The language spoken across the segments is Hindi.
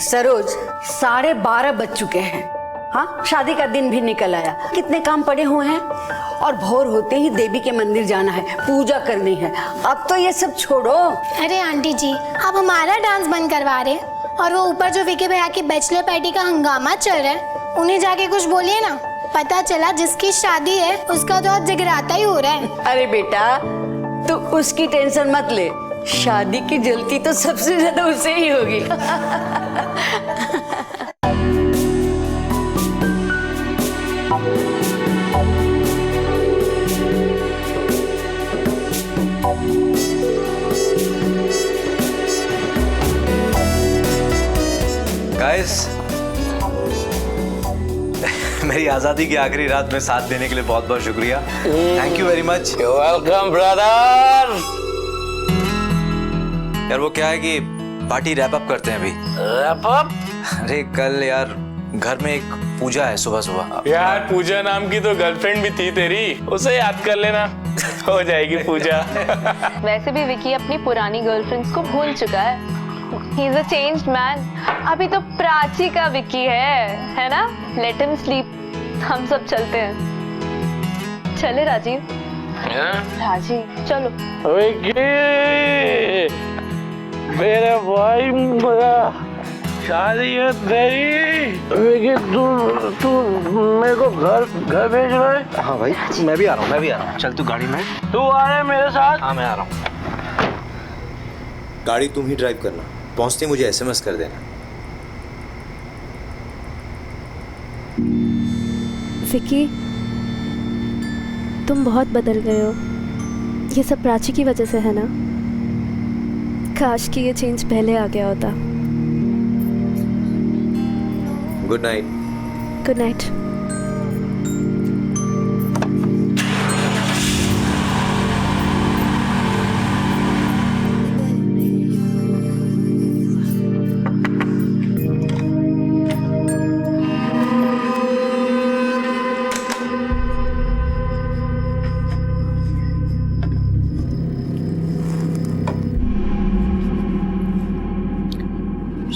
सरोज 12:30 बज चुके हैं। हाँ, शादी का दिन भी निकल आया, कितने काम पड़े हुए हैं और भोर होते ही देवी के मंदिर जाना है, पूजा करनी है। अब तो ये सब छोड़ो। अरे आंटी जी, आप हमारा डांस बंद करवा रहे हैं और वो ऊपर जो विकी भैया की बैचलर पार्टी का हंगामा चल रहा है, उन्हें जाके कुछ बोलिए ना। पता चला जिसकी शादी है उसका तो आज जगराता ही हो रहा है। अरे बेटा, तू उसकी टेंशन मत ले, शादी की जल्दी तो सबसे ज्यादा उसे ही होगी। गाइस, मेरी आजादी की आखिरी रात में साथ देने के लिए बहुत बहुत शुक्रिया। Thank you very much. Welcome brother. यार वो क्या है कि पार्टी रैप अप करते हैं अभी। Wrap up? अरे कल यार घर में एक पूजा है सुबह सुबह। यार पूजा नाम की तो गर्लफ्रेंड भी थी तेरी, उसे याद कर लेना, हो जाएगी पूजा। वैसे भी विकी अपनी पुरानी गर्लफ्रेंड्स को भूल चुका है। He is a changed man. अभी तो प्राची का विकी है ना? Let him sleep. हम सब चलते हैं। चले राजीव? राजीव, चलो। विकी, मेरे भाई मेरा शादी है तेरी। विकी तू मेरे को घर भेज रहा है? हाँ भाई, मैं भी आ रहा हूँ। चल तू गाड़ी में। तू आ रहा है मेरे साथ? हाँ मैं आ रहा हूँ। गाड़ी तुम ही ड्राइव करना, पहुंचते मुझे SMS कर देना। विकी, तुम बहुत बदल गए हो। ये सब प्राची की वजह से है ना? काश कि ये चेंज पहले आ गया होता। Good night. Good night.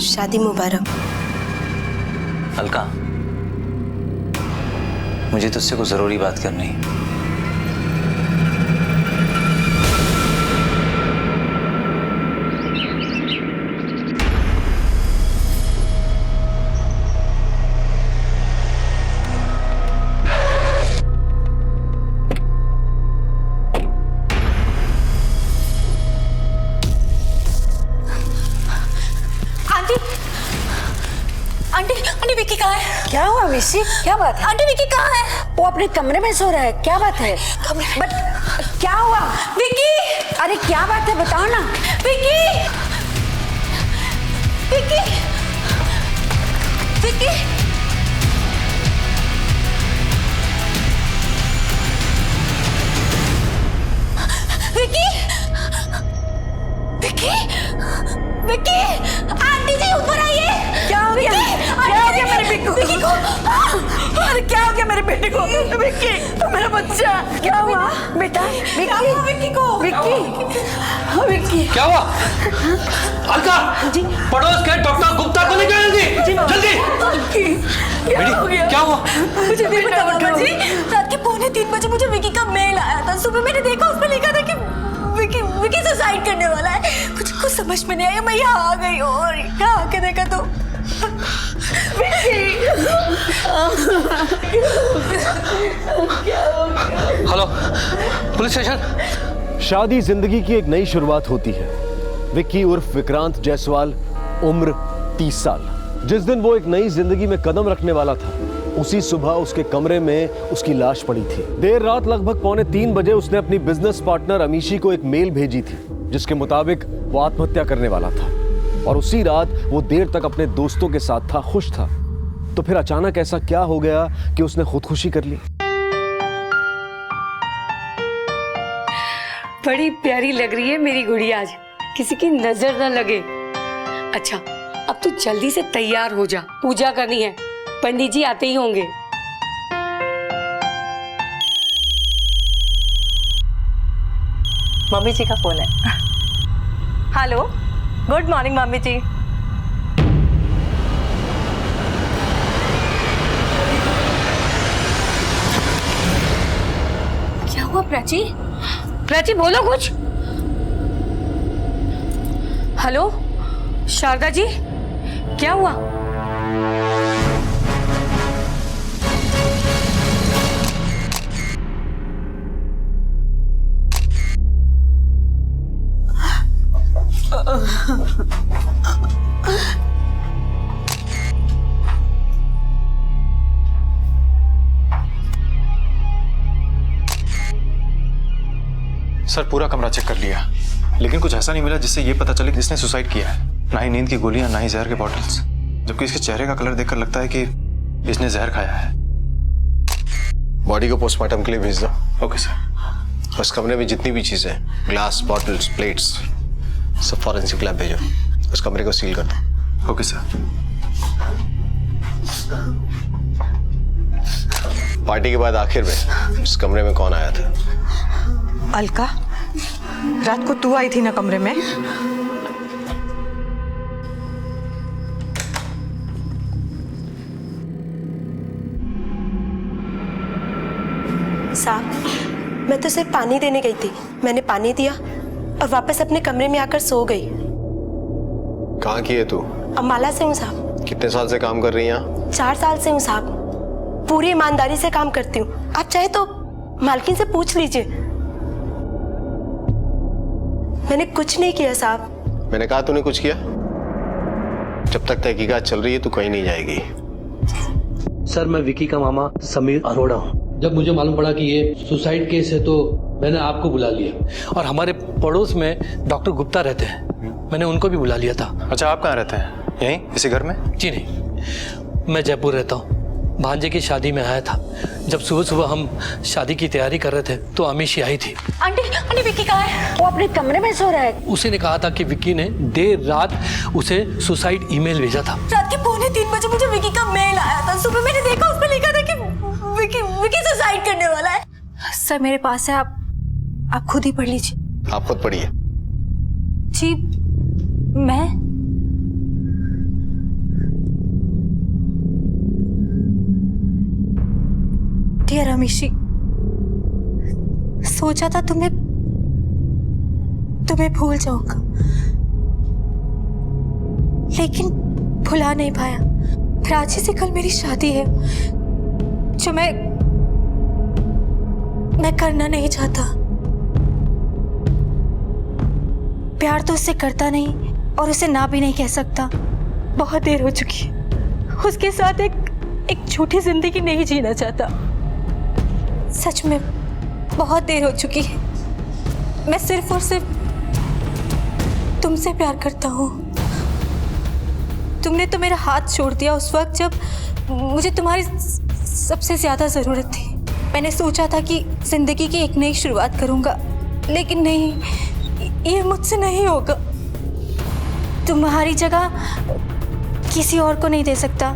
शादी मुबारक। अलका, मुझे तुझसे कुछ जरूरी बात करनी है। आंटी विकी कहाँ है? क्या हुआ विशी, क्या बात है? आंटी विकी कहाँ है? वो अपने कमरे में सो रहा है, क्या बात है? बट क्या हुआ विकी? अरे क्या बात है, बताओ ना। विकी, विकी, विकी, विकी, विकी, विकी, आंटी जी ऊपर आइए। क्या हो गया? क्या हो गया मेरे बेटे को? विकी को, अरे क्या हो गया मेरे बेटे को? विक्की, तो मेरा बच्चा, क्या हुआ बेटा? विक्की, विकी को, विक्की, क्या हुआ? अलका, पड़ोस के डॉक्टर गुप्ता को लेकर जल्दी। क्या हो गया? क्या हुआ? मुझे नहीं पता बाबा जी। रात के 2:45 बजे मुझे विकी का मेल आया था। सुबह मैंने देखा, उसमें लिखा था कि विकी सुसाइड करने वाला है। कुछ समझ में नहीं आया, मैं यहाँ आ गई और यहाँ आके देखा तो हेलो, पुलिस स्टेशन। शादी जिंदगी की एक नई शुरुआत होती है। विक्की उर्फ विक्रांत जायसवाल, उम्र 30 साल। जिस दिन वो एक नई जिंदगी में कदम रखने वाला था, उसी सुबह उसके कमरे में उसकी लाश पड़ी थी। देर रात लगभग 2:45 बजे उसने अपनी बिजनेस पार्टनर अमीशी को एक मेल भेजी थी, जिसके मुताबिक वो आत्महत्या करने वाला था। और उसी रात वो देर तक अपने दोस्तों के साथ था, खुश था। तो फिर अचानक ऐसा क्या हो गया कि उसने खुदकुशी कर ली? बड़ी प्यारी लग रही है मेरी गुड़िया आज, किसी की नजर न लगे। अच्छा, अब तू जल्दी से तैयार हो जा, पूजा करनी है, पंडित जी आते ही होंगे। मम्मी जी का फोन है। हेलो, गुड मॉर्निंग मम्मी जी। हुआ प्राची? प्राची बोलो कुछ। हेलो शारदा जी, क्या हुआ? सर पूरा कमरा चेक कर लिया, लेकिन कुछ ऐसा नहीं मिला जिससे ये पता चले कि इसने सुसाइड किया है। ना ही नींद की गोलियां, ना ही जहर के बॉटल्स, जबकि इसके चेहरे का कलर देखकर लगता है कि इसने जहर खाया है। बॉडी को पोस्टमार्टम के लिए भेज दो। Okay sir. उस कमरे में जितनी भी चीजें, ग्लास, बॉटल्स, प्लेट्स, सब फॉरेंसिक लैब भेजो। उस कमरे को सील कर दो। Okay sir. पार्टी के बाद आखिर में इस कमरे में कौन आया था? अलका, रात को तू आई थी ना कमरे में? साहब, मैं तो सिर्फ पानी देने गई थी। मैंने पानी दिया और वापस अपने कमरे में आकर सो गई। कहाँ की है तू? अम्बाला से हूँ साहब। कितने साल से काम कर रही है यहाँ? 4 साल से हूँ साहब। पूरी ईमानदारी से काम करती हूँ। आप चाहे तो मालकिन से पूछ लीजिए। मैंने कुछ नहीं किया साहब। मैंने कहा तूने कुछ किया? जब तक तहकीकात चल रही है तू कहीं नहीं जाएगी। सर, मैं विकी का मामा समीर अरोड़ा हूँ। जब मुझे मालूम पड़ा कि ये सुसाइड केस है तो मैंने आपको बुला लिया। और हमारे पड़ोस में डॉक्टर गुप्ता रहते हैं, मैंने उनको भी बुला लिया था। अच्छा, आप कहाँ रहते हैं? यहीं इसी घर में? जी नहीं, मैं जयपुर रहता हूँ। भांजे की शादी में आया था। जब सुबह सुबह हम शादी की तैयारी कर रहे थे तो अमीशी आई थी। आंटी विकी कहाँ है? वो अपने कमरे में सो रहा है। उसी ने कहा था कि विकी ने देर रात उसे सुसाइड ईमेल भेजा था। रात के 2:45 बजे मुझे विकी का मेल आया था। सुबह मैंने देखा, उस पर लिखा था कि विकी सुसाइड करने वाला है। सर मेरे पास है, आप खुद ही पढ़ लीजिए। आप खुद पढ़िए। जी मैं डियर अमीशी, सोचा था तुम्हें भूल जाऊंगा, लेकिन भुला नहीं पाया। प्राची से कल मेरी शादी है जो मैं करना नहीं चाहता। प्यार तो उससे करता नहीं और उसे ना भी नहीं कह सकता। बहुत देर हो चुकी है। उसके साथ एक झूठी जिंदगी नहीं जीना चाहता। सच में बहुत देर हो चुकी है। मैं सिर्फ और सिर्फ तुमसे प्यार करता हूँ। तुमने तो मेरा हाथ छोड़ दिया उस वक्त जब मुझे तुम्हारी सबसे ज्यादा जरूरत थी। मैंने सोचा था कि जिंदगी की एक नई शुरुआत करूंगा, लेकिन नहीं, ये मुझसे नहीं होगा। तुम्हारी जगह किसी और को नहीं दे सकता।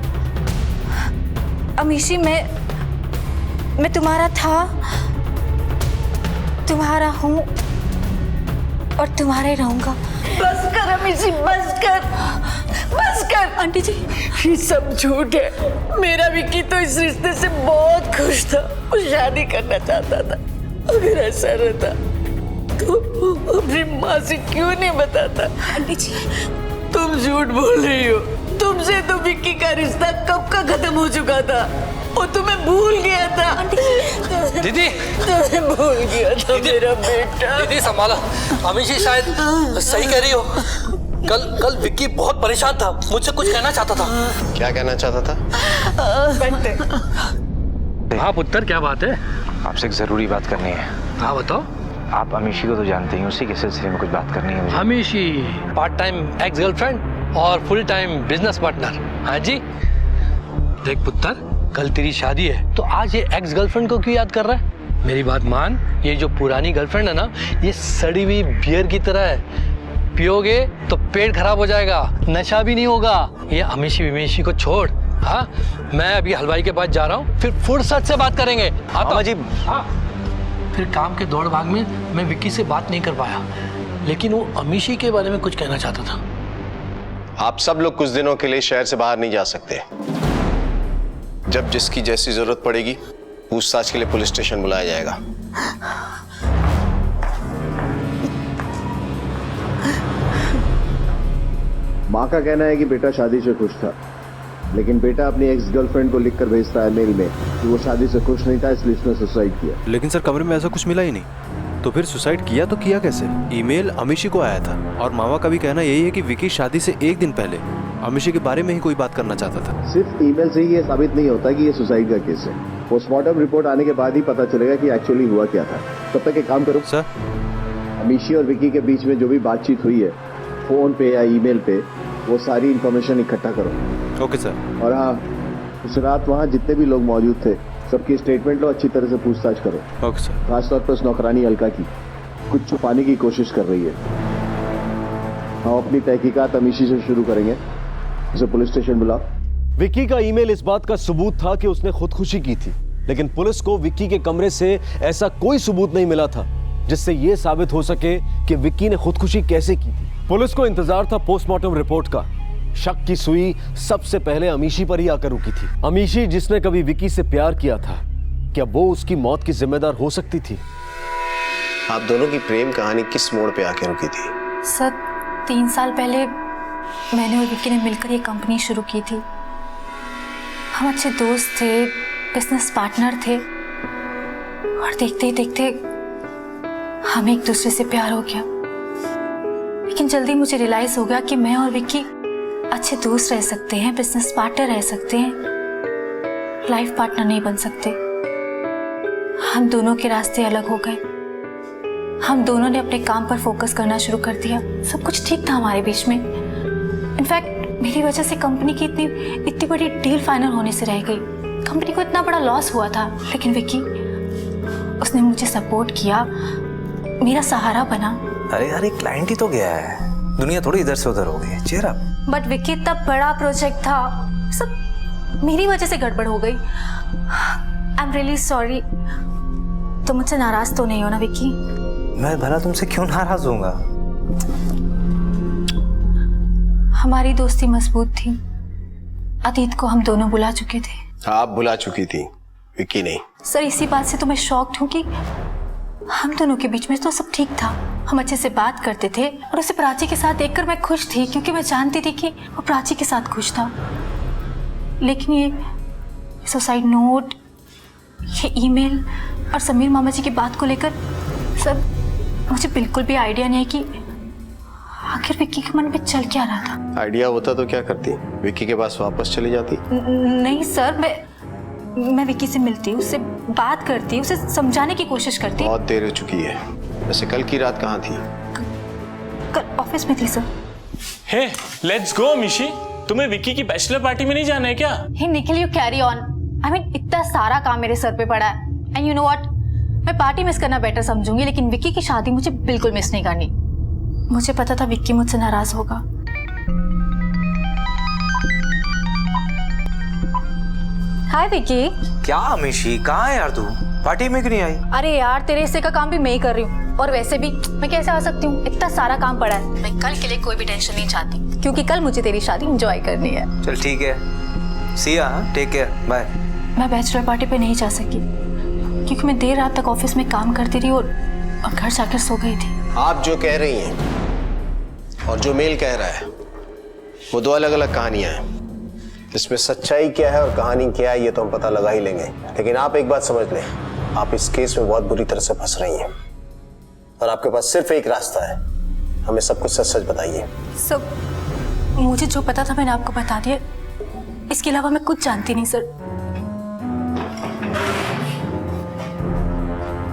अमीशी, मैं तुम्हारा था, तुम्हारा हूँ और तुम्हारे रहूंगा। बस कर अमीशी, बस कर। आंटी जी, ये सब झूठ है। मेरा विक्की तो इस रिश्ते से बहुत खुश था। वो शादी करना चाहता था। अगर ऐसा रहता तो अपनी माँ से क्यों नहीं बताता? आंटी जी, तुम झूठ बोल रही हो। तुमसे तो विक्की का रिश्ता कब का खत्म हो चुका था। वो तुम्हें भूल गया था। दीदी, तुम्हें भूल गया था मेरा बेटा। दीदी संभाला। अमीशी शायद सही कह रही हो। कल विक्की बहुत परेशान था, मुझसे कुछ कहना चाहता था। क्या कहना चाहता था? हाँ पुत्र, क्या बात है? आपसे एक जरूरी बात करनी है। हाँ बताओ। आप अमीशी को तो जानते ही, उसी के सिलसिले में कुछ बात करनी है मुझे। Amishi part time ex girlfriend और फुल टाइम बिजनेस पार्टनर। हाँ जी। देख पुत्र, कल तेरी शादी है तो आज ये एक्स गर्लफ्रेंड को क्यों याद कर रहा है? मेरी बात मान, ये जो पुरानी गर्लफ्रेंड है ना, ये सड़ी हुई बियर की तरह है। पियोगे तो पेट खराब हो जाएगा, नशा भी नहीं होगा। ये अमीशी विमेशी को छोड़। हाँ, मैं अभी हलवाई के पास जा रहा हूँ, फिर फुर्सत से बात करेंगे। हाँ जी। हाँ, फिर काम के दौड़ भाग में मैं विक्की से बात नहीं कर पाया, लेकिन वो अमीशी के बारे में कुछ कहना चाहता था। आप सब लोग कुछ दिनों के लिए शहर से बाहर नहीं जा सकते। जब जिसकी जैसी जरूरत पड़ेगी पूछताछ के लिए पुलिस स्टेशन बुलाया जाएगा। माँ का कहना है कि बेटा शादी से खुश था, लेकिन बेटा अपनी एक्स गर्लफ्रेंड को लिखकर भेजता है मेल में कि वो शादी से खुश नहीं था, इसलिए उसने सुसाइड किया। लेकिन सर कमरे में ऐसा कुछ मिला ही नहीं, तो फिर सुसाइड किया तो किया कैसे? ईमेल अमीशी को आया था और मामा का भी कहना यही है कि विकी शादी से एक दिन पहले अमीशी के बारे में ही कोई बात करना चाहता था। सिर्फ ईमेल से ही ये साबित नहीं होता कि ये सुसाइड का केस है। पोस्टमार्टम रिपोर्ट आने के बाद ही पता चलेगा कि एक्चुअली हुआ क्या था। तब तक एक काम करो सर, अमीशी और विकी के बीच में जो भी बातचीत हुई है फोन पे या ईमेल पे, वो सारी इंफॉर्मेशन इकट्ठा करो। Okay sir. और हाँ, उस रात वहाँ जितने भी लोग मौजूद थे सबकी स्टेटमेंट लो, अच्छी तरह से पूछताछ करो। Okay sir. खासतौर पर उस नौकरानी अलका की, कुछ छुपाने की कोशिश कर रही है। हम अपनी तहकीकात अमीशी से शुरू करेंगे। उसे पुलिस स्टेशन बुलाओ। विक्की का ईमेल इस बात का सबूत था कि उसने खुदकुशी की थी, लेकिन पुलिस को विक्की के कमरे से ऐसा कोई सबूत नहीं मिला था जिससे यह साबित हो सके कि विक्की ने खुदकुशी कैसे की थी। पुलिस को इंतजार था पोस्टमार्टम रिपोर्ट का। शक की सुई सबसे पहले अमीशी पर ही आकर रुकी थी। अमीशी जिसने कभी विक्की से प्यार किया था, क्या वो उसकी मौत की जिम्मेदार हो सकती थी? आप दोनों की प्रेम कहानी किस मोड़ पे आके रुकी थी? सर 3 साल पहले मैंने और विक्की ने मिलकर ये कंपनी शुरू की थी। हम अच्छे दोस्त थे, बिजनेस पार्टनर थे, और देखते ही देखते हमें एक दूसरे से प्यार हो गया। लेकिन जल्दी मुझे रियलाइज हो गया कि मैं और विक्की अच्छे दोस्त रह सकते हैं, बिजनेस पार्टनर रह सकते हैं, लाइफ पार्टनर नहीं बन सकते। हम दोनों के रास्ते अलग हो गए। हम दोनों ने अपने काम पर फोकस करना शुरू कर दिया। सब कुछ ठीक था हमारे बीच में। इनफैक्ट मेरी वजह से कंपनी की इतनी बड़ी डील फाइनल होने से रह गई। कंपनी को इतना बड़ा लॉस हुआ था, लेकिन विक्की, उसने मुझे सपोर्ट किया, मेरा सहारा बना। अरे यार, एक क्लाइंट ही तो गया है, दुनिया थोड़ी इधर से उधर हो गई। Cheer up. बट विक्की इतना बड़ा प्रोजेक्ट था, सब मेरी वजह से गड़बड़ हो गई। I am really sorry. तुम मुझसे नाराज तो नहीं हो ना विक्की? मैं भला तुमसे क्यों नाराज होऊंगा? हमारी दोस्ती मजबूत थी। अतीत को हम दोनों भुला चुके थे। आप भुला चुकी थी, विक्की नहीं। सर इसी बात से तो मैं शॉक्ड हूँ कि हम दोनों के बीच में तो सब ठीक था। हम अच्छे से बात करते थे और उसे प्राची के साथ देखकर मैं खुश थी, क्योंकि मैं जानती थी कि वो प्राची के साथ खुश था। लेकिन ये सुसाइड नोट, ये ईमेल और समीर मामा जी की बात को लेकर सर मुझे बिल्कुल भी आइडिया नहीं है कि आखिर विक्की के मन में चल क्या रहा था। आइडिया होता तो क्या करती? विक्की के पास वापस चली जाती? नहीं सर, मैं विक्की से मिलती, उससे बात करती, उसे समझाने की कोशिश करती। बहुत देर हो चुकी है। वैसे कल की रात कहाँ थी? कल ऑफिस में थी सर। हे, लेट्स गो मिशी। तुम्हें विक्की की बैचलर पार्टी में नहीं जाना है क्या? Hey Nikhil, you carry on. I mean इतना सारा काम मेरे सर पे पड़ा है, एंड यू नो व्हाट, मैं पार्टी मिस करना बेटर समझूंगी, लेकिन विक्की की शादी मुझे बिल्कुल मिस नहीं करनी। मुझे पता था विक्की मुझसे नाराज होगा। हाय विक्की। क्या अमीशी, कहाँ है यार तू? पार्टी में क्यों नहीं आई? अरे यार, तेरे हिस्से का काम भी मैं ही कर रही हूँ, और वैसे भी मैं कैसे आ सकती हूँ? इतना सारा काम पड़ा है। मैं कल के लिए कोई भी टेंशन नहीं चाहती, क्योंकि कल मुझे तेरी शादी एंजॉय करनी है। चल ठीक है, सी या, टेक केयर, बाय। मैं बैचलर पार्टी पे नहीं जा सकी, क्योंकि मैं देर रात तक ऑफिस में काम करती रही और घर जाकर सो गई थी। आप जो कह रही हैं और जो मेल कह रहा है, वो दो अलग अलग कहानियां हैं। इसमें सच्चाई क्या है और कहानी क्या है, ये तो हम पता लगा ही लेंगे। लेकिन आप एक बात समझ लें, आप इस केस में बहुत बुरी तरह से फंस रही हैं, और आपके पास सिर्फ एक रास्ता है। हमें सब कुछ सच सच बताइए। सब मुझे जो पता था मैंने आपको बता दिया, इसके अलावा मैं कुछ जानती नहीं सर।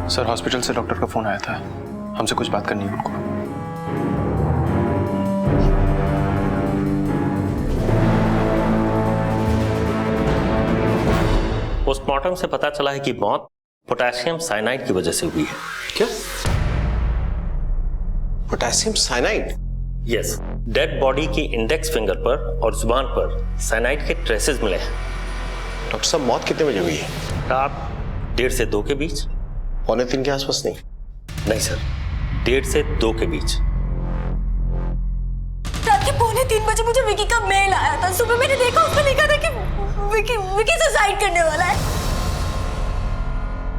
सर, हॉस्पिटल से डॉक्टर का फोन आया था, हमसे कुछ बात करनी है उनको। पोस्टमार्टम से पता चला है कि मौत पोटेशियम साइनाइड की वजह से हुई है। क्या? Potassium cyanide? Yes, dead body की इंडेक्स फिंगर पर और जुबान पर साइनाइड के ट्रेसेस मिले हैं। डॉक्टर साहब, मौत कितने बजे हुई है? रात 1:30 से 2 के बीच। 2:45 के आसपास? नहीं सर, 1:30 से 2 के बीच। रात के 2:45 बजे मुझे विक्की का मेल आया था। सुबह मैंने देखा, उसमें लिखा था कि विक्की सुसाइड करने वाला है।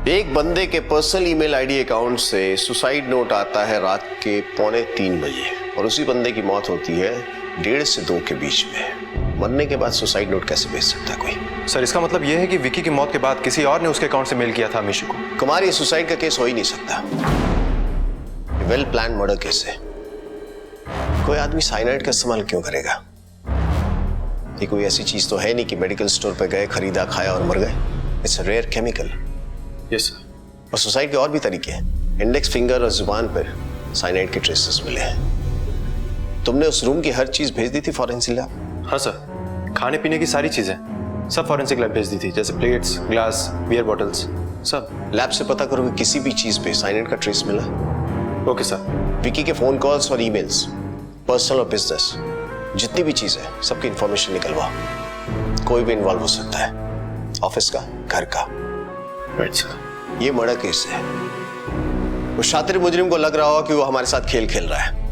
एक बंदे के पर्सनल ईमेल आईडी अकाउंट से सुसाइड नोट आता है रात के 2:45 बजे, और उसी बंदे की मौत होती है 1.5 से 2 के बीच में। मरने के बाद सुसाइड नोट कैसे भेज सकता है कोई? सर इसका मतलब यह है कि विकी की मौत के बाद किसी और ने उसके अकाउंट से मेल किया था मीशू को। कुमार, ये सुसाइड का केस हो ही नहीं सकता। वेल प्लान मर्डर केस है। कोई आदमी साइनाइड का इस्तेमाल क्यों करेगा? ये कोई ऐसी चीज तो है नहीं कि मेडिकल स्टोर पे गए, खरीदा, खाया और मर गए। It's a rare chemical. Yes sir. और सुसाइड के और भी तरीके हैं। इंडेक्स फिंगर और जुबान पर साइनाइड के ट्रेसेस मिले हैं। तुमने उस रूम की हर चीज भेज दी थी फॉरेंसिक लैब? हाँ सर, खाने पीने की सारी चीजें सब फॉरेंसिक लैब भेज दी थी, जैसे प्लेट्स, ग्लास, बियर बॉटल्स सब। लैब से पता करो कि किसी भी चीज पे साइनाइड का ट्रेस मिला। Okay sir. विकी के फोन कॉल्स और ईमेल्स, पर्सनल और बिजनेस, जितनी भी चीज है सबकी इंफॉर्मेशन निकलवाओ। कोई भी इन्वॉल्व हो सकता है, ऑफिस का, घर का। Right sir. ये मर्डर केस है। उस शातिर मुजरिम को लग रहा होगा कि वो हमारे साथ खेल खेल रहा है।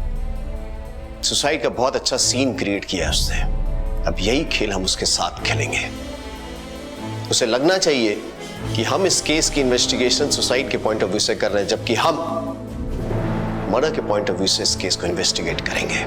सुसाइड का बहुत अच्छा सीन क्रिएट किया है उसने। अब यही खेल हम उसके साथ खेलेंगे। उसे लगना चाहिए कि हम इस केस की इन्वेस्टिगेशन सुसाइड के पॉइंट ऑफ व्यू से कर रहे हैं, जबकि हम मर्डर के पॉइंट ऑफ व्यू से इस केस को इन्वेस्टिगेट करेंगे।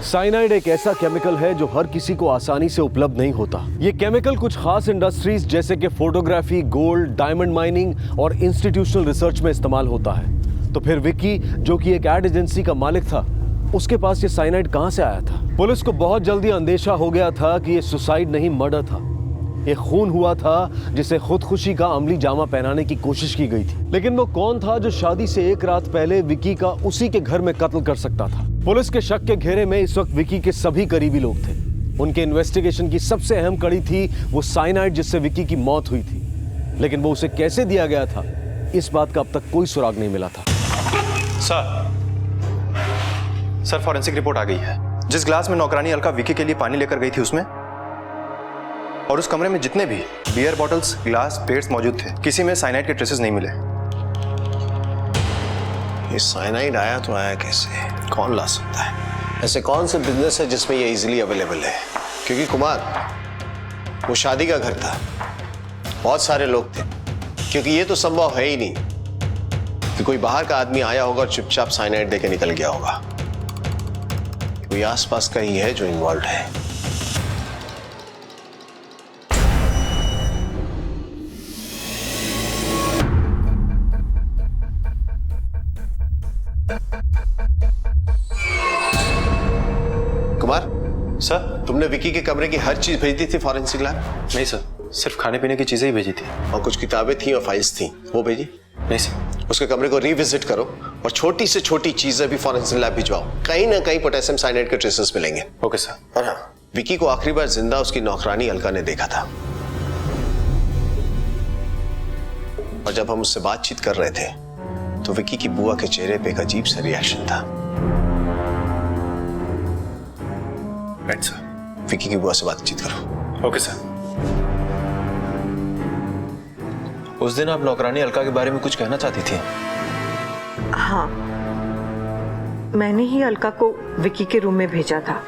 साइनाइड एक ऐसा केमिकल है जो हर किसी को आसानी से उपलब्ध नहीं होता। ये केमिकल कुछ खास इंडस्ट्रीज जैसे कि फोटोग्राफी, गोल्ड, डायमंड माइनिंग और इंस्टीट्यूशनल रिसर्च में इस्तेमाल होता है। तो फिर विकी, जो कि एक एड एजेंसी का मालिक था, उसके पास ये साइनाइड कहां से आया था? पुलिस को बहुत जल्दी अंदेशा हो गया था कि ये सुसाइड नहीं, मर्डर था। ये खून हुआ था जिसे खुदकुशी का अमली जामा पहनाने की कोशिश की गई थी। लेकिन वो कौन था जो शादी से 1 रात पहले विकी का उसी के घर में कत्ल कर सकता था? पुलिस के शक के घेरे में इस वक्त विकी के सभी करीबी लोग थे। उनके इन्वेस्टिगेशन की सबसे अहम कड़ी थी वो साइनाइड जिससे विकी की मौत हुई थी। लेकिन वो उसे कैसे दिया गया था, इस बात का अब तक कोई सुराग नहीं मिला था। सर फॉरेंसिक रिपोर्ट आ गई है। जिस ग्लास में नौकरानी अलका विकी के लिए पानी लेकर गई थी उसमें और उस कमरे में जितने भी बियर बॉटल्स, ग्लास, प्लेट्स मौजूद थे, किसी में साइनाइड के ट्रेसेस नहीं मिले। ये साइनाइड आया तो आया कैसे? कौन ला सकता है? ऐसे कौन से बिजनेस है जिसमें ये इजीली अवेलेबल है? क्योंकि कुमार, वो शादी का घर था, बहुत सारे लोग थे। क्योंकि ये तो संभव है ही नहीं कि कोई बाहर का आदमी आया होगा और चुपचाप साइनाइड देके निकल गया होगा। कोई आसपास का ही है जो इन्वॉल्व है। कुमार सर, तुमने विकी के कमरे की हर चीज भेज दी थी फॉरेंसिक लैब? नहीं सर, सिर्फ खाने पीने की चीजें ही भेजी थी। और कुछ किताबें थी और फाइल्स थी, वो भेजी? नहीं सर। उसके कमरे को रिविजिट करो और छोटी से छोटी चीजें भी फॉरेंसिक लैब भिजवाओ। कहीं ना कहीं पोटेशियम साइनाइड के ट्रेसेस मिलेंगे। Okay sir. और हाँ, विकी को आखिरी बार जिंदा उसकी नौकरानी अलका ने देखा था। और जब हम उससे बातचीत कर रहे थे तो विकी की बुआ के चेहरे पे एक अजीब सा रिएक्शन था। Right sir. विकी की बुआ से बातचीत करो। Okay sir. उस दिन आप नौकरानी अलका के बारे में कुछ कहना चाहती थी? हाँ, मैंने ही अलका को विकी के रूम में भेजा था।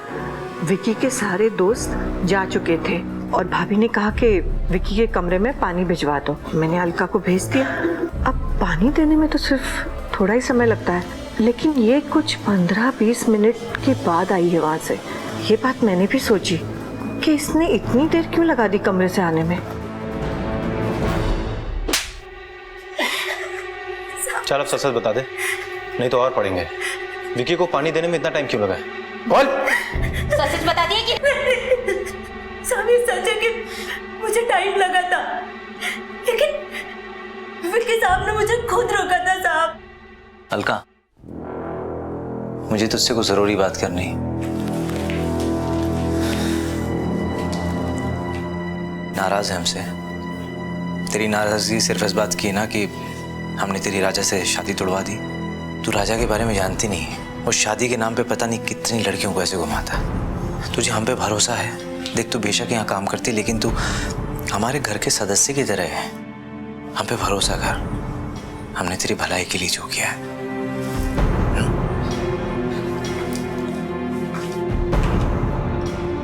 विकी के सारे दोस्त जा चुके थे और भाभी ने कहा कि विकी के कमरे में पानी भिजवा दो। मैंने अलका को भेज दिया। अब पानी देने में तो सिर्फ थोड़ा ही समय लगता है, लेकिन ये कुछ 15-20 मिनट के बाद आई है वहां से। ये बात मैंने भी सोची कि इसने इतनी देर क्यों लगा दी कमरे से आने में। चल अब सच सच बता दे, नहीं तो और पढ़ेंगे। विकी को पानी देने में इतना टाइम क्यों लगा? बोल। सच बता दिए कि साहब, ये सच है कि मुझे टाइम लगा था, लेकिन विकी साहब ने मुझे खुद रोका था साहब। अलका, मुझे तुझसे कुछ जरूरी बात करनी है। नाराज है हमसे? तेरी नाराजगी सिर्फ इस बात की है ना कि हमने तेरी राजा से शादी तोड़वा दी। तू राजा के बारे में जानती नहीं है। उस शादी के नाम पे पता नहीं कितनी लड़कियों को ऐसे घुमाता। तुझे हम पे भरोसा है। देख, तू बेशक यहाँ काम करती, लेकिन तू हमारे घर के सदस्य की तरह है। हम पे भरोसा कर। हमने तेरी भलाई के लिए जो किया है।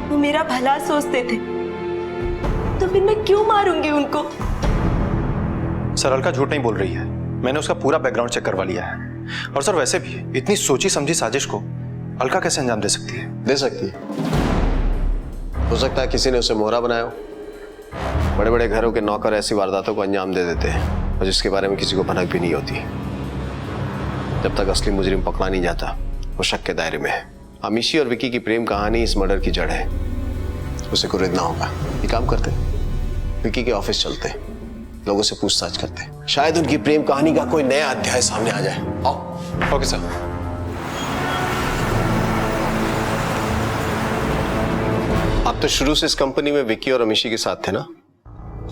वो मेरा भला सोचते थे, तो फिर मैं क्यों मारूंगी उनको? सर, अलका झूठ नहीं बोल रही है। मैंने उसका पूरा बैकग्राउंड चेक करवा लिया है। और सर, वैसे भी इतनी सोची समझी साजिश को अलका कैसे अंजाम दे सकती है? दे सकती है। हो सकता है किसी ने उसे मोहरा बनाया हो। बड़े बड़े घरों के नौकर ऐसी वारदातों को अंजाम दे देते हैं और जिसके बारे में किसी को भनक भी नहीं होती। जब तक असली मुजरिम पकड़ा नहीं जाता वो शक के दायरे में है। अमीशी और विकी की प्रेम कहानी इस मर्डर की जड़ है। उसे कुरेदना होगा। ये काम करते, विकी के ऑफिस चलते, लोगों से पूछताछ करते, शायद उनकी प्रेम कहानी का कोई नया अध्याय सामने आ जाए। आओ। Okay sir. आप तो शुरू से इस कंपनी में विकी और अमीशी के साथ थे ना?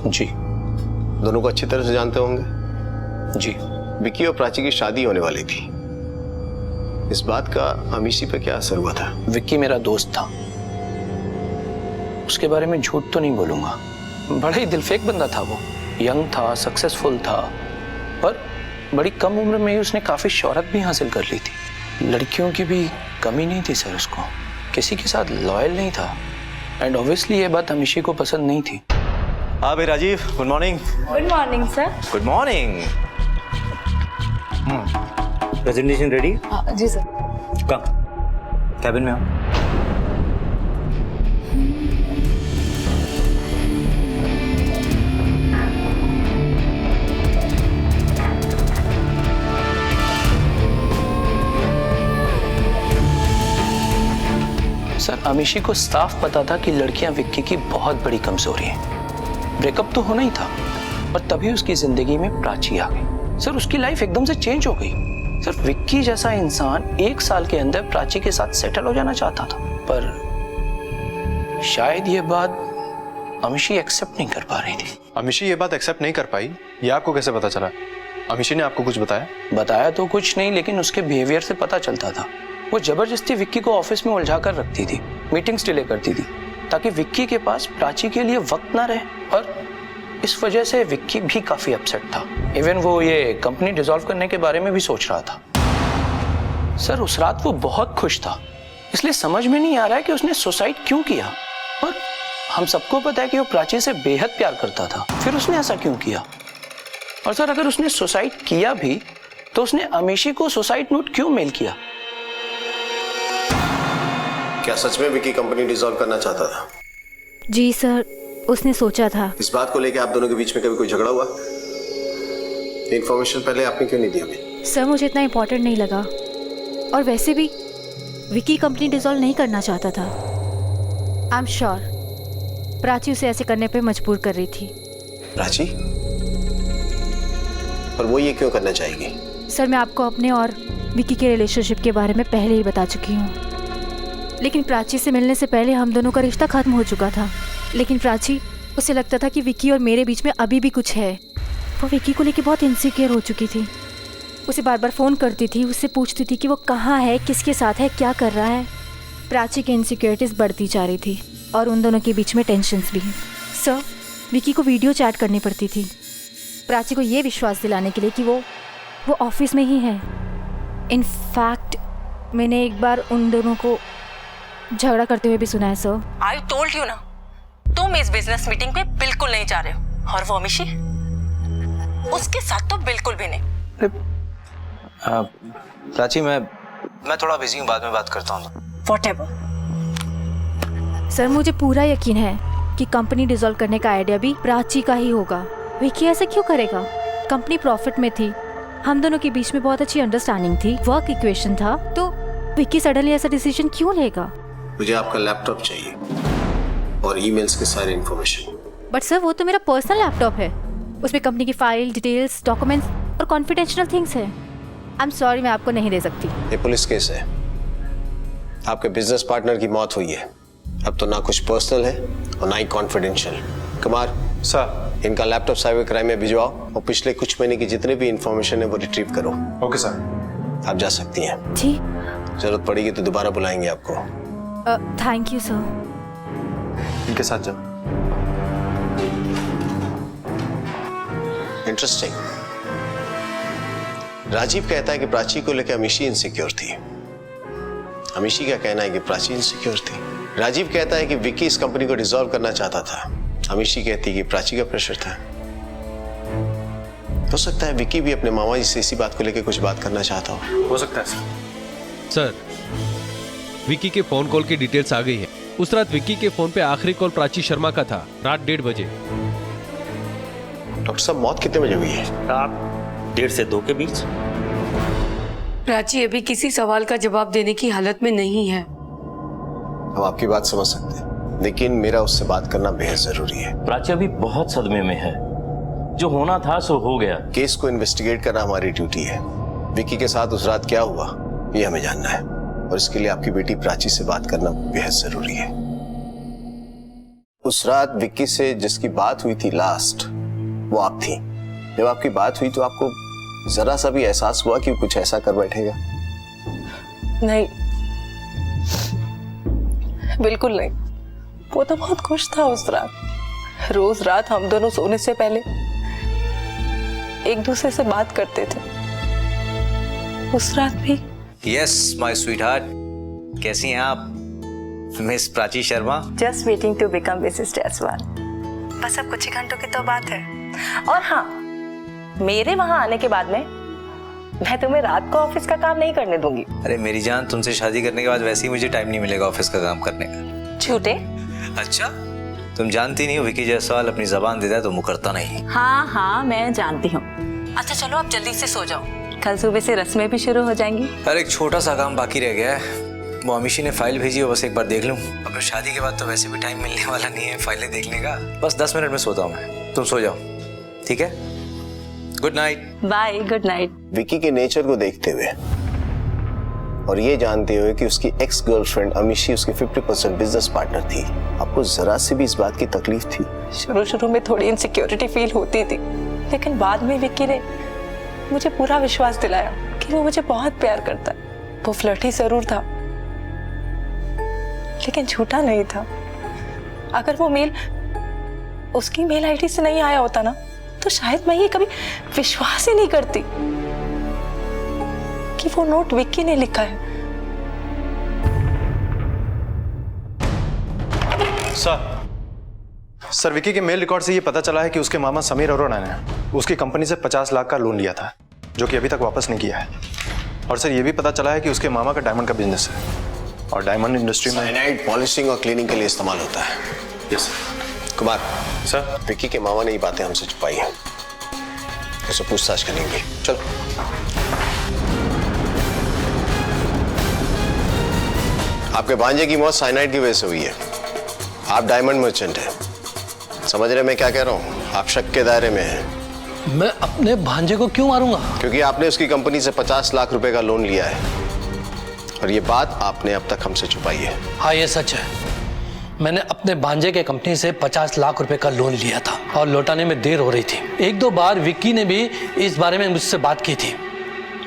जी। दोनों को अच्छी तरह से जानते होंगे? जी। विकी और प्राची की शादी होने वाली थी। इस बात का अमीशी पे क्या असर हुआ था? विक्की मेरा दोस्त था, उसके बारे में झूठ तो नहीं बोलूंगा। बड़ा ही दिलफेक बंदा था वो। यंग था, सक्सेसफुल था, पर बड़ी कम उम्र में ही उसने काफी शोहरत भी हासिल कर ली थी। लड़कियों की भी कमी नहीं थी सर उसको, किसी के साथ लॉयल नहीं था। एंड ऑब्वियसली ये बात अमीशी को पसंद नहीं थी। हाँ भाई Rajiv, good morning. Good morning sir. Good morning. Presentation ready? जी सर। कम कैबिन में आओ। सर अमीशी को साफ पता था कि लड़कियां विक्की की बहुत बड़ी कमजोरी है। ब्रेकअप तो होना ही था, पर तभी उसकी जिंदगी में प्राची आ गई। सर उसकी लाइफ एकदम से चेंज हो गई। सर विक्की जैसा इंसान 1 साल के अंदर प्राची के साथ सेटल हो जाना चाहता था, पर शायद ये बात अमीशी एक्सेप्ट नहीं कर पा रही थी। अमीशी ये बात एक्सेप्ट नहीं कर पाई, ये आपको कैसे पता चला? अमीशी ने आपको कुछ बताया? बताया तो कुछ नहीं, लेकिन उसके बिहेवियर से पता चलता था। वो जबरदस्ती विक्की को ऑफिस में उलझा कर रखती थी, मीटिंग्स डिले करती थी, ताकि विक्की के पास प्राची के लिए वक्त ना रहे। और इस वजह से विक्की भी काफी अपसेट था। इवन वो ये कंपनी डिसॉल्व करने के बारे में भी सोच रहा था। सर उस रात वो बहुत खुश था, इसलिए समझ में नहीं आ रहा है कि उसने सुसाइड क्यों किया। और हम सबको पता है कि वो प्राची से बेहद प्यार करता था, फिर उसने ऐसा क्यों किया? और सर अगर उसने सुसाइड किया भी तो उसने अमीशी को सुसाइड नोट क्यों मेल किया? क्या सच में विकी कंपनी डिसॉल्व करना चाहता था? जी सर, उसने सोचा था। इस बात को लेकर आप दोनों के बीच में कभी कोई झगड़ा हुआ? इन्फॉर्मेशन पहले आपने क्यों नहीं दिया हमें? सर मुझे इतना इम्पोर्टेंट नहीं लगा, और वैसे भी विकी कंपनी डिसॉल्व नहीं करना चाहता था। आई एम श्योर प्राची उसे ऐसे करने पे मजबूर कर रही थी। प्राची? पर वो ये क्यों करना चाहेगी? सर मैं आपको अपने और विकी के रिलेशनशिप के बारे में पहले ही बता चुकी हूँ, लेकिन प्राची से मिलने से पहले हम दोनों का रिश्ता खत्म हो चुका था। लेकिन प्राची, उसे लगता था कि विकी और मेरे बीच में अभी भी कुछ है। वो विकी को लेकर बहुत इनसिक्योर हो चुकी थी। उसे बार बार फ़ोन करती थी, उससे पूछती थी कि वो कहाँ है, किसके साथ है, क्या कर रहा है। प्राची की इनसिक्योरिटीज़ बढ़ती जा रही थी और उन दोनों के बीच में टेंशन्स भी। सर विकी को वीडियो चैट करनी पड़ती थी प्राची को ये विश्वास दिलाने के लिए कि वो ऑफिस में ही है। इनफैक्ट मैंने एक बार उन दोनों को झगड़ा करते हुए भी सुना है सर। आई टोल्ड यू ना, तुम इस बिजनेस मीटिंग पे बिल्कुल नहीं जा रहे हो, और वो अमीशी उसके साथ तो बिल्कुल भी नहीं। प्राची मैं थोड़ा बिजी हूँ, बाद में बात करता हूँ। Whatever. सर मुझे पूरा यकीन है कि कंपनी डिसॉल्व करने का आइडिया भी प्राची का ही होगा। विकी ऐसा क्यों करेगा? कंपनी प्रॉफिट में थी, हम दोनों के बीच में बहुत अच्छी अंडरस्टैंडिंग थी, वर्क इक्वेशन था, तो विकी सडनली ऐसा डिसीजन क्यों लेगा? मुझे आपका लैपटॉप चाहिए और ईमेल्स के सारे इंफॉर्मेशन। बट सर वो तो मेरा पर्सनल लैपटॉप है, उसमें कंपनी की फाइल, डिटेल्स, डॉक्यूमेंट्स और कॉन्फिडेंशियल थिंग्स है। आई एम सॉरी, मैं आपको नहीं दे सकती। ये पुलिस केस है, आपके बिजनेस पार्टनर की मौत हुई है। अब तो ना कुछ पर्सनल है और ना ही कॉन्फिडेंशियल। कुमार सर, इनका लैपटॉप साइबर क्राइम में भिजवाओ और पिछले कुछ महीने की जितनी भी इंफॉर्मेशन है वो रिट्रीव करो। Okay sir. आप जा सकती हैं। जी। जरूरत पड़ेगी तो दोबारा बुलाएंगे आपको। Thank you sir. इनके साथ जाओ। इंटरेस्टिंग। राजीव कहता है कि प्राची को लेकर अमीशी इनसिक्योर थी। अमीशी का कहना है कि प्राची इनसिक्योर थी। राजीव कहता है कि विकी इस कंपनी को डिसॉल्व करना चाहता था। अमीशी कहती है कि प्राची का प्रेशर था। हो सकता है विकी भी अपने मामा जी से इसी बात को लेकर कुछ बात करना चाहता हो सकता है सर। विक्की के फोन कॉल की डिटेल्स आ गई है। उस रात विक्की के फोन पे आखिरी कॉल प्राची शर्मा का था, रात 1:30 बजे। डॉक्टर साहब, मौत कितने बजे हुई है? रात 1:30 से 2 के बीच। प्राची अभी किसी सवाल का जवाब देने की हालत में नहीं है। हम आपकी बात समझ सकते हैं, लेकिन मेरा उससे बात करना बेहद जरूरी है। प्राची अभी बहुत सदमे में है। जो होना था सो हो गया। केस को इन्वेस्टिगेट करना हमारी ड्यूटी है। विक्की के साथ उस रात क्या हुआ ये हमें जानना है, और इसके लिए आपकी बेटी प्राची से बात करना बेहद जरूरी है। उस रात विक्की से जिसकी बात हुई थी लास्ट, वो आप थी। जब आपकी बात हुई तो आपको जरा सा भी एहसास हुआ कि कुछ ऐसा कर बैठेगा? नहीं, बिल्कुल नहीं। वो तो बहुत खुश था उस रात। रोज रात हम दोनों सोने से पहले एक दूसरे से बात करते थे। उस रात भी। यस माय स्वीटहार्ट, कैसी हैं आप miss Prachi Sharma? Just waiting to become Mrs Jaiswal. बस अब कुछ ही घंटों की तो बात है। और हाँ, मेरे वहां आने के बाद में मैं तुम्हें रात को ऑफिस का काम नहीं करने दूंगी। अरे मेरी जान, तुमसे शादी करने के बाद वैसे ही मुझे टाइम नहीं मिलेगा ऑफिस का काम करने का। झूठे। अच्छा, तुम जानती नहीं हो विक्की जायसवाल अपनी जबान देता है तो मुकरता नहीं। हाँ हाँ, मैं जानती हूँ। अच्छा चलो, आप जल्दी से सो जाओ, कल सुबह से रस्में भी शुरू हो जाएंगी। अरे एक छोटा सा काम बाकी रह गया है, वो अमीशी ने फाइल भेजी है, बस एक बार देख लूं। अब शादी के बाद तो वैसे भी टाइम मिलने वाला नहीं है फाइलें देखने का। बस 10 मिनट में सोता हूँ मैं, तुम सो जाओ, ठीक है? Good night. Bye, good night. Vicky के नेचर को देखते हुए और ये जानते हुए कि उसकी एक्स गर्लफ्रेंड अमीशी उसकी 50% बिजनेस पार्टनर थी, आपको जरा सी भी इस बात की तकलीफ थी? शुरू में थोड़ी इनसिक्योरिटी फील होती थी, लेकिन बाद में विक्की ने मुझे पूरा विश्वास दिलाया कि वो मुझे बहुत प्यार करता है। वो फ्लर्टी जरूर था, लेकिन झूठा नहीं था। अगर वो मेल उसकी मेल आईडी से नहीं आया होता ना, तो शायद मैं ये कभी विश्वास ही नहीं करती कि वो नोट विक्की ने लिखा है। सर, विक्की के मेल रिकॉर्ड से ये पता चला है कि उसके मामा समीर अरोड़ा ने उसकी कंपनी से 50 लाख का लोन लिया था, जो कि अभी तक वापस नहीं किया है। और सर, ये भी पता चला है कि उसके मामा का डायमंड का बिजनेस है, और डायमंड इंडस्ट्री में साइनाइड पॉलिशिंग और क्लीनिंग के लिए इस्तेमाल होता है। Yes sir. Kumar sir, Vicky के मामा ने ये बातें हमसे छुपाई हैं, उसे पूछताछ करेंगे। चलो। आपके भांजे की मौत साइनाइड की वजह से हुई है। आप डायमंड मर्चेंट हैं, समझ रहे मैं क्या कह रहा हूँ? आप शक के दायरे में हैं। मैं अपने भांजे को क्यों मारूंगा? क्योंकि आपने उसकी कंपनी से 50 लाख रुपए का लोन लिया है, और ये बात आपने अब तक हमसे छुपाई है। हाँ, ये सच है। मैंने अपने भांजे के कंपनी से 50 लाख रुपए का लोन लिया था, और लौटाने में देर हो रही थी। 1-2 बार विक्की ने भी इस बारे में मुझसे बात की थी,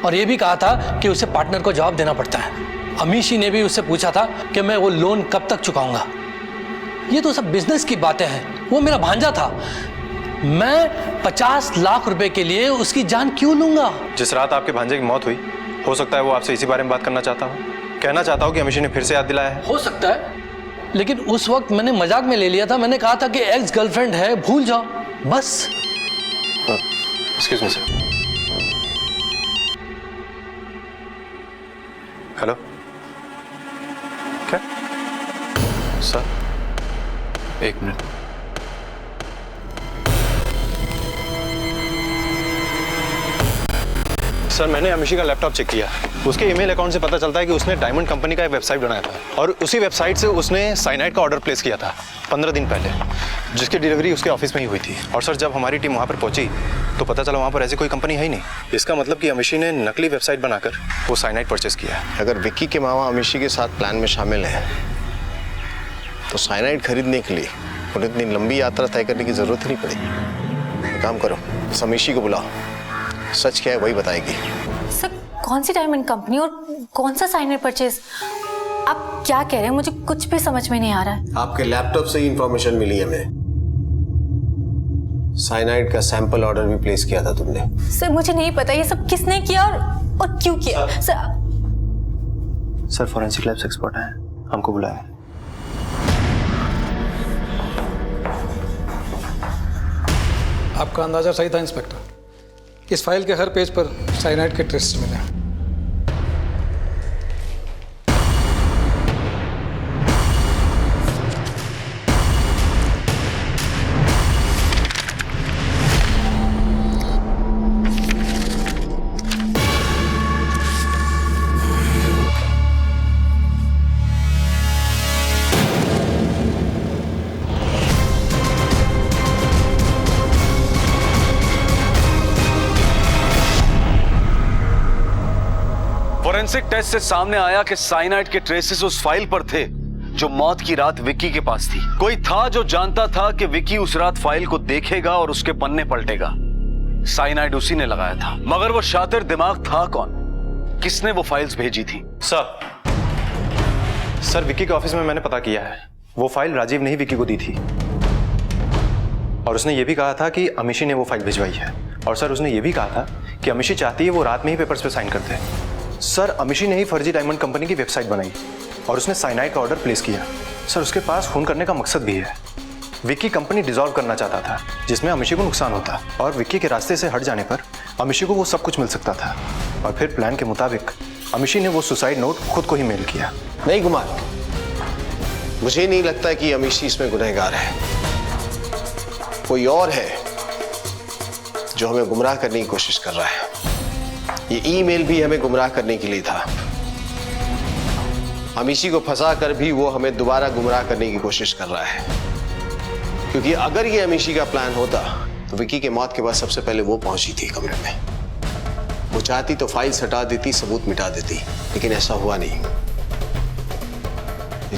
और ये भी कहा था कि उसे पार्टनर को जवाब देना पड़ता है। अमीशी ने भी उससे पूछा था कि मैं वो लोन कब तक चुकाऊंगा। ये तो सब बिजनेस की बातें हैं। वो मेरा भांजा था, मैं 50 लाख रुपए के लिए उसकी जान क्यों लूंगा? जिस रात आपके भांजे की मौत हुई, हो सकता है वो आपसे इसी बारे में बात करना चाहता हूँ, कहना चाहता हूँ कि अमीशी ने फिर से याद दिलाया है। हो सकता है, लेकिन उस वक्त मैंने मजाक में ले लिया था। मैंने कहा था कि एक्स गर्लफ्रेंड है, भूल जाओ बस। Excuse me sir. हेलो, क्या सर? एक मिनट। सर, मैंने अमीशी का लैपटॉप चेक किया। उसके ईमेल अकाउंट से पता चलता है कि उसने डायमंड कंपनी का एक वेबसाइट बनाया था, और उसी वेबसाइट से उसने साइनाइड का ऑर्डर प्लेस किया था 15 दिन पहले, जिसकी डिलीवरी उसके ऑफिस में ही हुई थी। और सर, जब हमारी टीम वहाँ पर पहुंची तो पता चला वहाँ पर ऐसी कोई कंपनी है ही नहीं। इसका मतलब कि अमीशी ने नकली वेबसाइट बनाकर वो साइनाइड परचेस किया है। अगर विक्की के मामा अमीशी के साथ प्लान में शामिल हैं, तो साइनाइड खरीदने के लिए उन्हें इतनी लंबी यात्रा तय करने की जरूरत ही नहीं पड़ेगी। काम करो, अमीशी को बुलाओ, सच क्या है वही बताएगी। सर, कौन सी डायमंड कंपनी और कौन सा साइनाइड परचेज? आप क्या कह रहे हैं? मुझे कुछ भी समझ में नहीं आ रहा है। आपके लैपटॉप से ही इंफॉर्मेशन मिली हमें। साइनाइड का सैंपल ऑर्डर भी प्लेस किया था तुमने। सर, मुझे नहीं पता ये सब किसने किया और क्यों किया। सर, फॉरेंसिक लैब्स एक्सपर्ट हैं, हमको बुलाया। आपका अंदाजा सही था इंस्पेक्टर। इस फाइल के हर पेज पर साइनाइड के ट्रेसेस मिले हैं। फोरेंसिक टेस्ट से सामने आया कि साइनाइड के ट्रेसेस उस फाइल पर थे जो मौत की रात विक्की के पास थी। कोई था जो जानता था कि विक्की उस रात फाइल को देखेगा और उसके पन्ने पलटेगा। साइनाइड उसी ने लगाया था, मगर वो शातिर दिमाग था कौन? किसने वो फाइल्स भेजी थी? सर विक्की के ऑफिस में मैंने पता किया है, वो फाइल राजीव ने ही विक्की को दी थी और उसने ये भी कहा था कि अमीशी ने वो फाइल भिजवाई है। और सर उसने ये भी कहा था कि अमीशी चाहती है वो रात में ही पेपर्स पे साइन करते हैं। सर अमीशी ने ही फर्जी डायमंड कंपनी की वेबसाइट बनाई और उसने साइनाइड का ऑर्डर प्लेस किया। सर उसके पास खून करने का मकसद भी है। विक्की कंपनी डिसॉल्व करना चाहता था जिसमें अमीशी को नुकसान होता और विक्की के रास्ते से हट जाने पर अमीशी को वो सब कुछ मिल सकता था। और फिर प्लान के मुताबिक अमीशी ने वो सुसाइड नोट खुद को ही मेल किया। नहीं कुमार, मुझे नहीं लगता कि अमीशी इसमें गुनहगार है। कोई और है जो हमें गुमराह करने की कोशिश कर रहा है। ये ईमेल भी हमें गुमराह करने के लिए था। अमीशी को फंसा कर भी वो हमें दोबारा गुमराह करने की कोशिश कर रहा है, क्योंकि अगर ये अमीशी का प्लान होता तो विक्की के मौत के बाद सबसे पहले वो पहुंची थी कमरे में। वो चाहती तो फाइल्स हटा देती, सबूत मिटा देती, लेकिन ऐसा हुआ नहीं।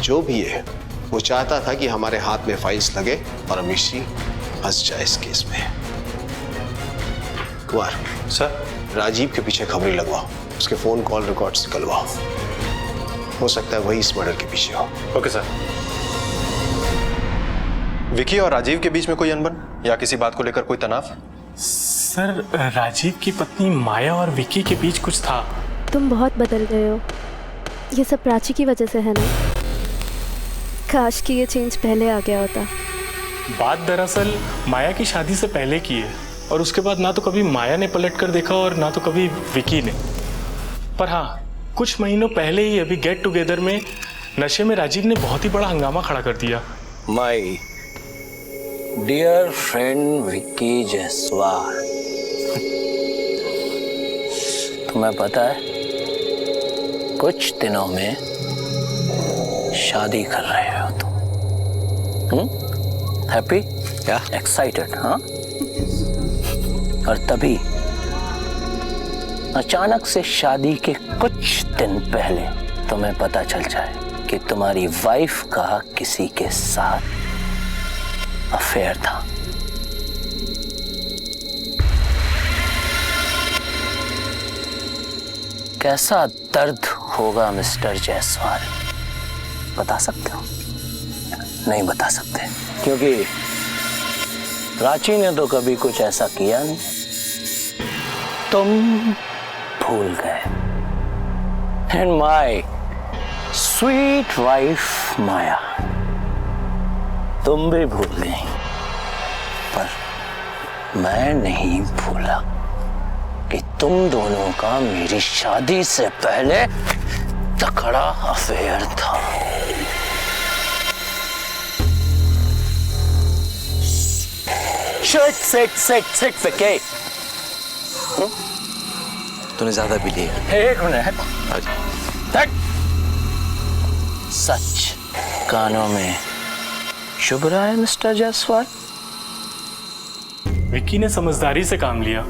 जो भी है वो चाहता था कि हमारे हाथ में फाइल्स लगे और अमीशी फंस जाए इस केस में। कुमार सर, राजीव के पीछे खबरें लगवाओ, उसके फोन कॉल रिकॉर्ड्स निकलवाओ। हो सकता है वही इस मर्डर के पीछे हो। Okay sir. विक्की और राजीव के बीच में कोई अनबन या किसी बात को लेकर कोई तनाव? सर राजीव की पत्नी माया और विक्की के बीच कुछ था। तुम बहुत बदल गए हो। ये सब प्राची की वजह से है ना? काश कि ये चेंज पहले आ गया होता। बात दरअसल माया की शादी से पहले की है और उसके बाद ना तो कभी माया ने पलट कर देखा और ना तो कभी विक्की ने। पर हाँ, कुछ महीनों पहले ही अभी गेट टुगेदर में नशे में राजीव ने बहुत ही बड़ा हंगामा खड़ा कर दिया। My dear friend Vicky Jaiswal, तुम्हें पता है कुछ दिनों में शादी कर रहे हो तुम। हैप्पी या एक्साइटेड? हाँ। और तभी अचानक से शादी के कुछ दिन पहले तुम्हें पता चल जाए कि तुम्हारी वाइफ का किसी के साथ अफेयर था। कैसा दर्द होगा मिस्टर जायसवाल, बता सकते हो? नहीं बता सकते, क्योंकि प्राची ने तो कभी कुछ ऐसा किया नहीं। तुम भूल गए। एंड माय स्वीट वाइफ माया, तुम भी भूल गई, पर मैं नहीं भूला कि तुम दोनों का मेरी शादी से पहले तगड़ा अफेयर था। सिट विक्की। तूने ज्यादा भी लिया। एक मिनट। सच कानों में शुभ रहा है मिस्टर जायसवाल। विक्की ने समझदारी से काम लिया,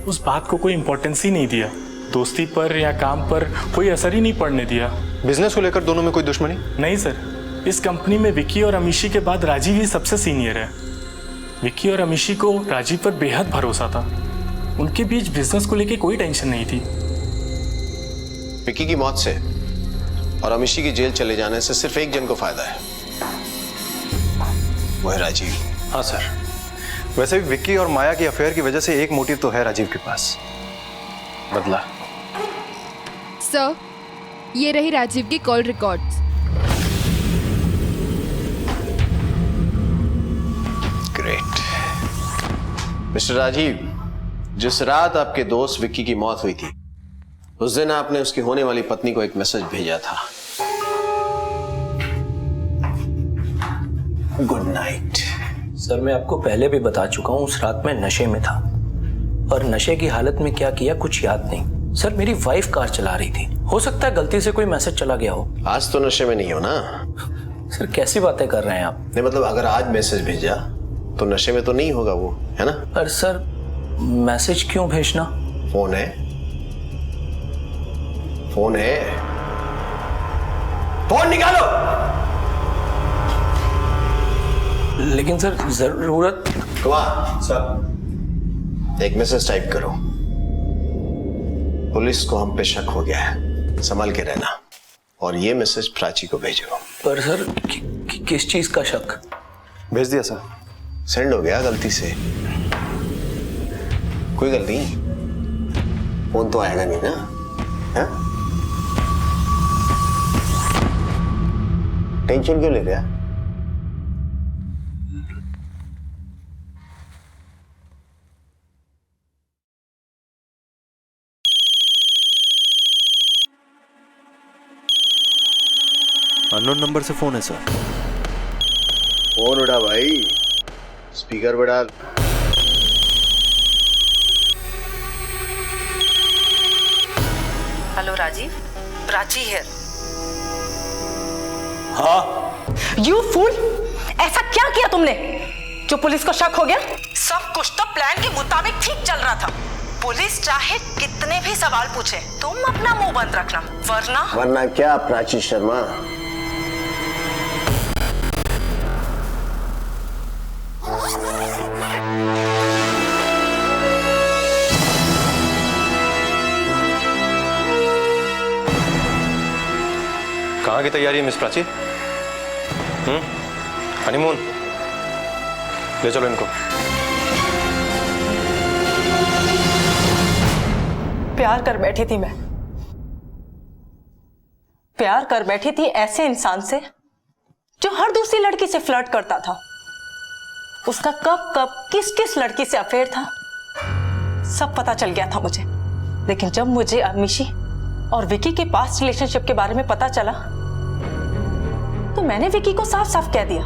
उस बात को कोई इंपॉर्टेंस ही नहीं दिया। दोस्ती पर या काम पर कोई असर ही नहीं पड़ने दिया। बिजनेस को लेकर दोनों में कोई दुश्मनी? नहीं सर, इस कंपनी में विक्की और अमीशी के बाद राजीव ही सबसे सीनियर है। विक्की और अमीशी को राजीव पर बेहद भरोसा था। उनके बीच बिजनेस को लेकर कोई टेंशन नहीं थी। विक्की की मौत से और अमीशी की जेल चले जाने से सिर्फ एक जन को फायदा है, वो है राजीव। हाँ सर, वैसे भी विक्की और माया की अफेयर की वजह से एक मोटिव तो है राजीव के पास, बदला। सर, ये रही राजीव की call records. Great. Mr Rajeev, जिस रात आपके दोस्त विक्की की मौत हुई थी, उस दिन आपने उसकी होने वाली पत्नी को एक मैसेज भेजा था, गुड नाइट। सर, मैं आपको पहले भी बता चुका हूँ, उस रात में नशे में था और नशे की हालत में क्या किया कुछ याद नहीं। सर, मेरी वाइफ कार चला रही थी, हो सकता है गलती से कोई मैसेज चला गया हो। आज तो नशे में नहीं हो ना? सर, कैसी बातें कर रहे हैं आप? नहीं मतलब अगर आज मैसेज भेजा तो नशे में तो नहीं होगा वो, है ना? पर सर, मैसेज क्यों भेजना? फोन है, फोन है, फोन निकालो। लेकिन सर जरूरत। सर एक मैसेज टाइप करो। पुलिस को हम पे शक हो गया है, संभल के रहना। और ये मैसेज प्राची को भेजो। पर सर किस चीज का शक? भेज दिया सर, सेंड हो गया गलती से। कोई गलती नहीं, फोन तो आएगा नहीं ना? है? टेंशन क्यों ले रहा? अननोन नंबर से फोन है सर। फोन उठा भाई, स्पीकर पे डाल। हेलो राजीव, प्राची है। हाँ। यू फूल, ऐसा क्या किया तुमने जो पुलिस को शक हो गया? सब कुछ तो प्लान के मुताबिक ठीक चल रहा था। पुलिस चाहे कितने भी सवाल पूछे, तुम अपना मुंह बंद रखना, वरना क्या प्राची शर्मा? कहाँ की तैयारी है मिस प्राची? हनीमून? ले चलो इनको। प्यार कर बैठी थी मैं, प्यार कर बैठी थी ऐसे इंसान से जो हर दूसरी लड़की से फ्लर्ट करता था। उसका कब कब किस किस लड़की से अफेयर था सब पता चल गया था मुझे। लेकिन जब मुझे अमीशी और विकी के पास्ट रिलेशनशिप के बारे में पता चला तो मैंने विकी को साफ साफ कह दिया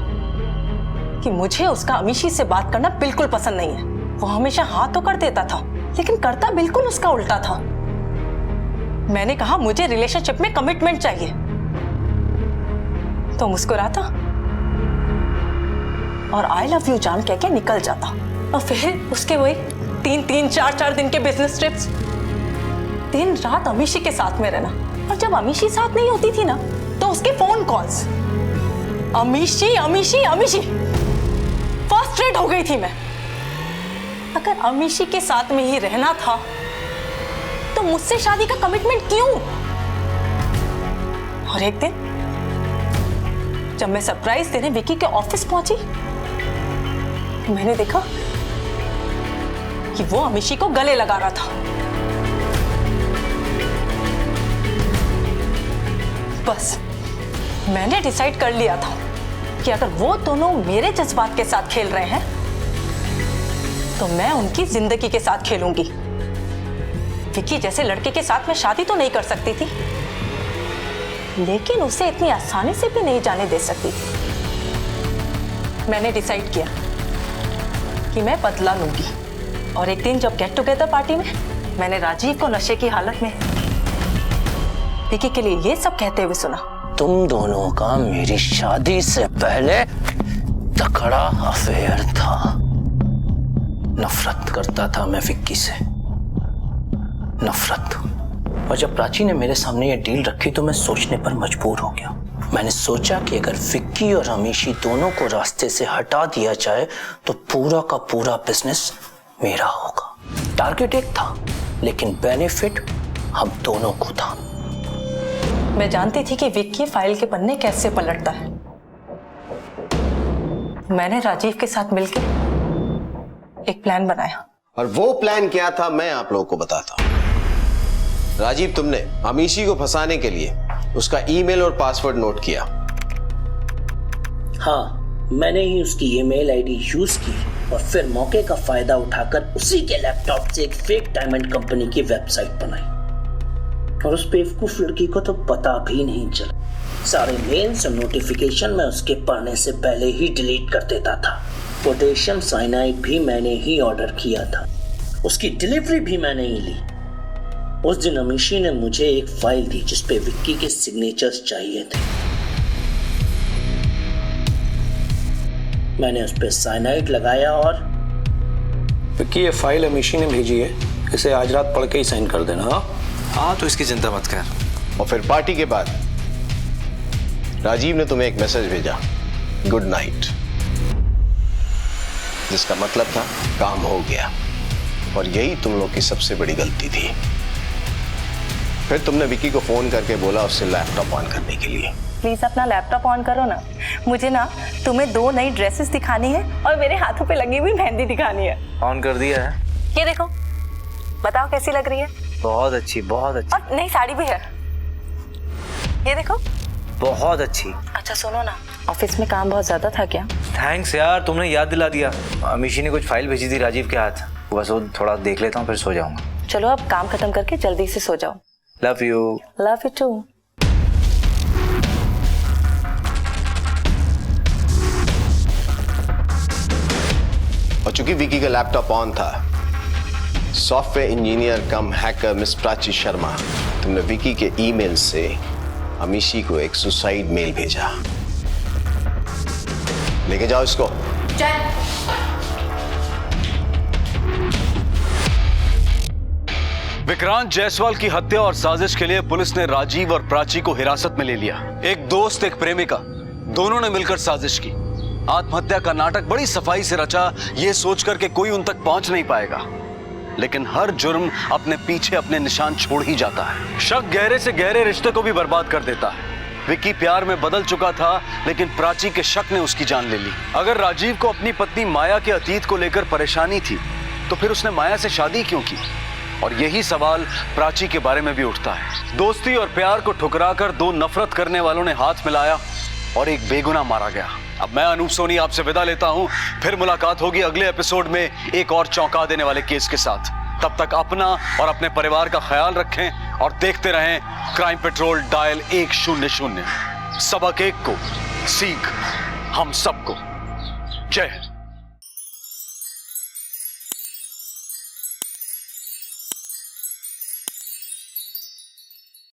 कि मुझे उसका अमीशी से बात करना बिल्कुल पसंद नहीं है। वो हमेशा हाँ तो कर देता था लेकिन करता बिल्कुल उसका उल्टा था। मैंने कहा मुझे रिलेशनशिप में कमिटमेंट चाहिए तो मुस्कुराता और आई लव यू जान कह के निकल जाता। और फिर उसके वही 3-3, 4-4 दिन के बिजनेस ट्रिप्स, दिन रात अमीशी के साथ में रहना। और जब अमीशी साथ नहीं होती थी ना तो उसके phone calls, Amishi Amishi Amishi. Frustrate हो गई थी मैं। अगर अमीशी के साथ में ही रहना था तो मुझसे शादी का कमिटमेंट क्यों? और एक दिन जब मैं सरप्राइज देने विकी के ऑफिस पहुंची तो मैंने देखा कि वो अमीशी को गले लगा रहा था। बस मैंने डिसाइड कर लिया था कि अगर वो दोनों मेरे जज्बात के साथ खेल रहे हैं तो मैं उनकी जिंदगी के साथ खेलूंगी। विकी जैसे लड़के के साथ मैं शादी तो नहीं कर सकती थी लेकिन उसे इतनी आसानी से भी नहीं जाने दे सकती थी। मैंने डिसाइड किया कि मैं बदला लूंगी। और एक दिन जब गेट टुगेदर पार्टी में मैंने राजीव को नशे की हालत में विकी के लिए ये सब कहते हुए सुना। तुम दोनों का मेरी शादी से पहले तकड़ा अफेयर था। नफरत करता था मैं विक्की से, नफरत। और जब प्राची ने मेरे सामने ये डील रखी तो मैं सोचने पर मजबूर हो गया। मैंने सोचा कि अगर विक्की और अमीशी दोनों को रास्ते से हटा दिया जाए तो पूरा का पूरा बिजनेस मेरा होगा। टारगेट एक था लेकिन बेनिफिट हम दोनों को था। मैं जानती थी कि विक्की फाइल के पन्ने कैसे पलटता है। मैंने राजीव के साथ मिलकर एक प्लान बनाया। और वो प्लान क्या था मैं आप लोगों को बताता हूं। राजीव, तुमने अमीशी को फंसाने के लिए उसका ईमेल और पासवर्ड नोट किया। हाँ, मैंने ही उसकी ईमेल आईडी यूज की और फिर मौके का फायदा उठाकर उसी के लैपटॉप से एक फेक डायमंड कंपनी की वेबसाइट बनाई। और उस बेवकूफ लड़की को तो पता भी नहीं चला। सारे मेल्स और नोटिफिकेशन मैं उसके पढ़ने से पहले ही डिलीट कर देता था। पोटेशियम साइनाइड भी मैंने ही ऑर्डर किया था, उसकी डिलीवरी भी मैंने ही ली। उस दिन अमीशी ने मुझे एक फाइल दी जिसपे विक्की के सिग्नेचर्स चाहिए थे। मैंने उस पर साइनाइड लगाया और विक्की, ये फाइल अमीशी ने भेजी है, इसे आज रात पढ़ के ही साइन कर देना। हाँ हाँ, तो इसकी चिंता मत कर, और फिर पार्टी के बाद राजीव ने तुम्हें एक मैसेज भेजा, गुड नाइट, जिसका मतलब था काम हो गया। और यही तुम लोग की सबसे बड़ी गलती थी। फिर तुमने विकी को फोन करके बोला उससे लैपटॉप ऑन करने के लिए। प्लीज अपना लैपटॉप ऑन करो ना, मुझे ना तुम्हें 2 नई ड्रेसेस दिखानी है और मेरे हाथों पे लगी हुई मेहंदी दिखानी है। ऑन कर दिया है। ये देखो, बताओ कैसी लग रही है? बहुत अच्छी, बहुत अच्छी। और नई साड़ी भी है, ये देखो। बहुत अच्छी। अच्छा सुनो ना, ऑफिस में काम बहुत ज्यादा था क्या? थैंक्स यार, तुमने याद दिला दिया। अमीशी ने कुछ फाइल भेजी थी राजीव के हाथ, बस वो थोड़ा देख लेता हूँ फिर सो जाऊंगा। चलो अब काम खत्म करके जल्दी से सो जाओ। Love you. Love you too. और चूंकि विकी का लैपटॉप ऑन था, software engineer cum hacker miss Prachi Sharma, तुमने विकी के ईमेल से अमीशी को एक सुसाइड मेल भेजा। लेके जाओ इसको। विक्रांत जायसवाल की हत्या और साजिश के लिए पुलिस ने राजीव और प्राची को हिरासत में ले लिया। एक दोस्त, एक प्रेमिका, दोनों ने मिलकर साजिश की। आत्महत्या का नाटक बड़ी सफाई से रचा, ये सोचकर के कोई उन तक पहुंच नहीं पाएगा। लेकिन हर जुर्म अपने पीछे अपने निशान छोड़ ही जाता है। शक गहरे से गहरे रिश्ते को भी बर्बाद कर देता है। विक्की प्यार में बदल चुका था, लेकिन प्राची के शक ने उसकी जान ले ली। अगर राजीव को अपनी पत्नी माया के अतीत को लेकर परेशानी थी, तो फिर उसने माया से शादी क्यों की? और यही सवाल प्राची के बारे में भी उठता है। दोस्ती और प्यार को ठुकराकर 2 नफरत करने वालों ने हाथ मिलाया और एक बेगुनाह मारा गया। अब मैं अनूप सोनी आपसे विदा लेता हूं। फिर मुलाकात होगी अगले एपिसोड में एक और चौंका देने वाले केस के साथ। तब तक अपना और अपने परिवार का ख्याल रखें और देखते रहें क्राइम पेट्रोल डायल 100। सबक एक को, सीख हम सबको। जय हिंद।